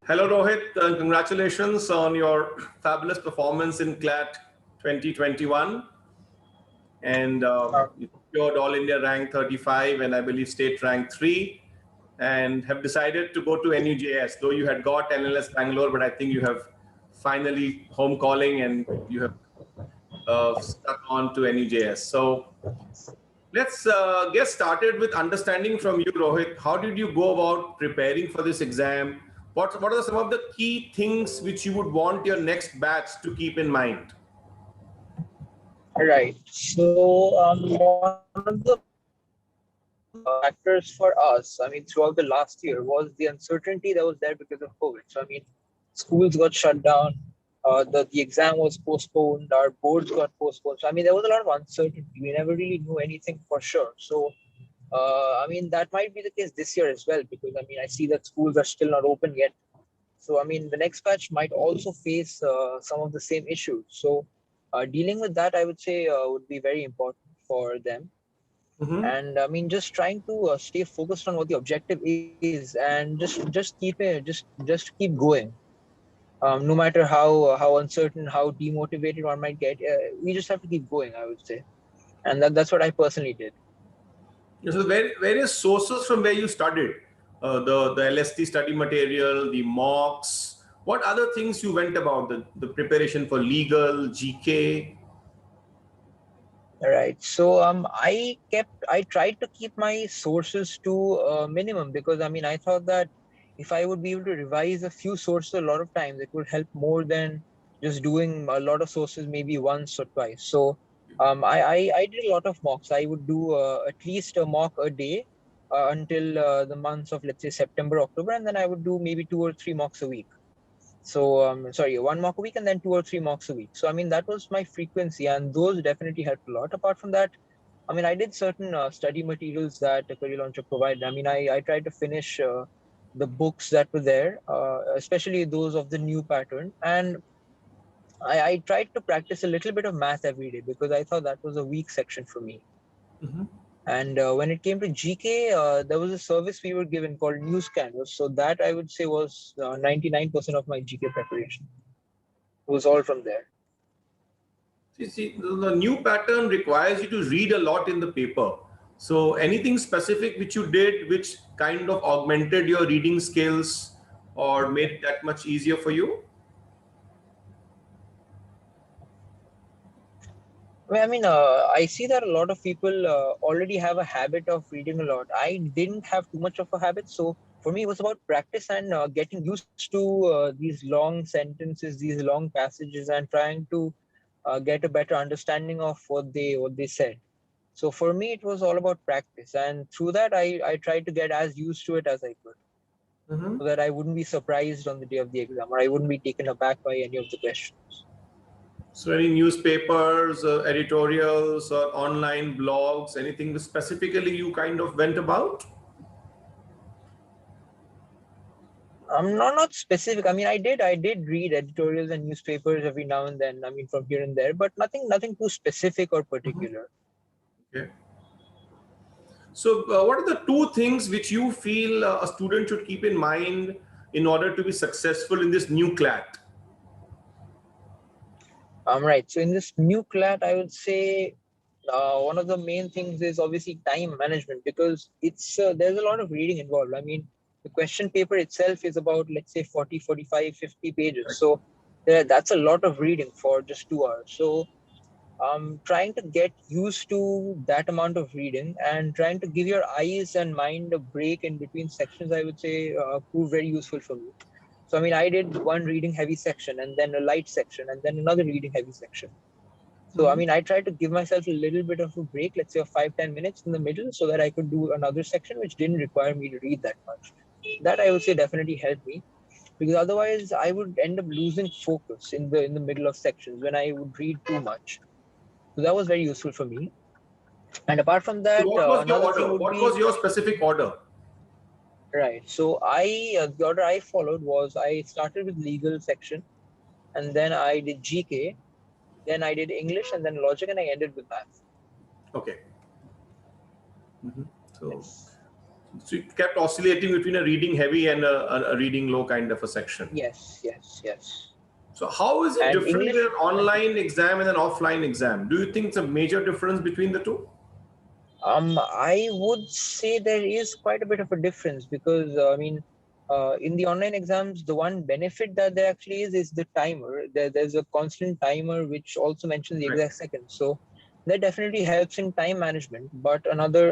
Hello, Rohit. Congratulations on your fabulous performance in CLAT 2021. And you secured All India rank 35 and I believe state rank 3, and have decided to go to NUJS. Though you had got NLS Bangalore, but I think you have finally home calling and you have stuck on to NUJS. So let's get started with understanding from you, Rohit. How did you go about preparing for this exam? What are some of the key things which you would want your next batch to keep in mind? Right. So one of the factors for us, throughout the last year was the uncertainty that was there because of COVID. So, schools got shut down, the exam was postponed, our boards got postponed. So, there was a lot of uncertainty. We never really knew anything for sure. So, that might be the case this year as well, because I see that schools are still not open yet. So, the next batch might also face some of the same issues. So, dealing with that, I would say, would be very important for them. Mm-hmm. And just trying to stay focused on what the objective is, and just keep going. No matter how uncertain, how demotivated one might get, we just have to keep going, I would say. And that's what I personally did. So various sources from where you studied, the LST study material, the mocks. What other things you went about the preparation for legal, GK? Right. So I tried to keep my sources to minimum, because I thought that if I would be able to revise a few sources a lot of times, it would help more than just doing a lot of sources maybe once or twice. So I did a lot of mocks. I would do at least a mock a day until the months of, let's say, September, October, and then I would do maybe 2 or 3 mocks a week. So, sorry, one mock a week and then 2 or 3 mocks a week. So, that was my frequency, and those definitely helped a lot. Apart from that, I did certain study materials that the Career Launcher provided. I tried to finish the books that were there, especially those of the new pattern. And I tried to practice a little bit of math every day, because I thought that was a weak section for me. Mm-hmm. And when it came to GK, there was a service we were given called News Canvas. So that I would say was 99% of my GK preparation. It was all from there. See, the new pattern requires you to read a lot in the paper. So anything specific which you did which kind of augmented your reading skills or made it that much easier for you? I see that a lot of people already have a habit of reading a lot. I didn't have too much of a habit. So for me, it was about practice and getting used to these long sentences, these long passages, and trying to get a better understanding of what they said. So for me, it was all about practice. And through that, I tried to get as used to it as I could, Mm-hmm. so that I wouldn't be surprised on the day of the exam, or I wouldn't be taken aback by any of the questions. So any newspapers, editorials, or online blogs, anything specifically you kind of went about? Not specific. I did read editorials and newspapers every now and then. From here and there, but nothing too specific or Mhm. particular. Okay. So what are the two things which you feel a student should keep in mind in order to be successful in this new CLAT? Right. So in this new CLAT, I would say one of the main things is obviously time management, because it's there's a lot of reading involved. The question paper itself is about, let's say, 40, 45, 50 pages. So that's a lot of reading for just 2 hours. So trying to get used to that amount of reading and trying to give your eyes and mind a break in between sections, I would say, proved very useful for me. So, I did one reading heavy section and then a light section and then another reading heavy section. So, Mhm. I tried to give myself a little bit of a break, let's say 5-10 minutes in the middle, so that I could do another section which didn't require me to read that much. That I would say definitely helped me, because otherwise I would end up losing focus in the middle of sections when I would read too much. So that was very useful for me. And apart from So that, what was your another thing order? would What be, was your specific order? right. So the order I followed was, I started with legal section, and then I did GK, then I did English, and then logic, and I ended with math. Okay. So, Yes. so it kept oscillating between a reading heavy and a reading low kind of a section. Yes. Yes. Yes. So how is it And different English, with an online exam and an offline exam? Do you think it's a major difference between the two? I would say there is quite a bit of a difference because in the online exams, the one benefit that there actually is the timer. There's a constant timer which also mentions the Right. exact second. So that definitely helps in time management. But another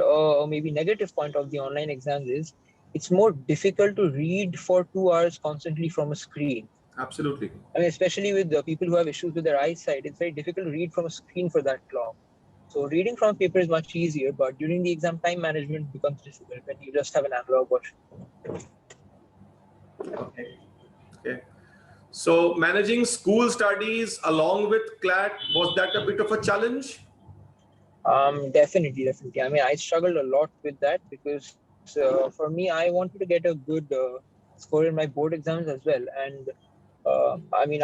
maybe negative point of the online exams is it's more difficult to read for 2 hours constantly from a screen. Absolutely. I mean, especially with the people who have issues with their eyesight, it's very difficult to read from a screen for that long. So reading from paper is much easier, but during the exam, time management becomes difficult when you just have an analog version. Okay. Okay. So managing school studies along with CLAT, was that a bit of a challenge? Definitely. I mean, I struggled a lot with that because for me, I wanted to get a good score in my board exams as well, and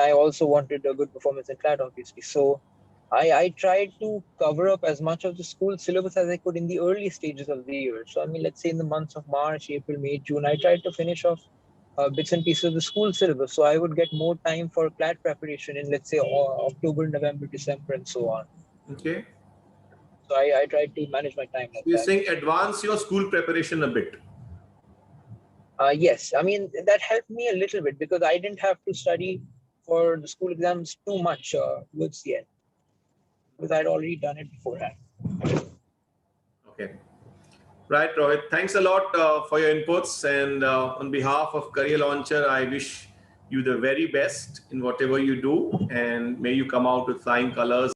I also wanted a good performance in CLAT, obviously. So I tried to cover up as much of the school syllabus as I could in the early stages of the year. So, I mean, let's say in the months of March, April, May, June, I tried to finish off bits and pieces of the school syllabus. So I would get more time for CLAT preparation in, let's say, October, November, December, and so on. Okay. So I tried to manage my time So like you're that. saying advance your school preparation a bit. Yes, I mean, that helped me a little bit because I didn't have to study for the school exams too much towards the end because I'd already done it beforehand. Okay. Right, Rohit. Thanks a lot for your inputs. And on behalf of Career Launcher, I wish you the very best in whatever you do. And may you come out with flying colors.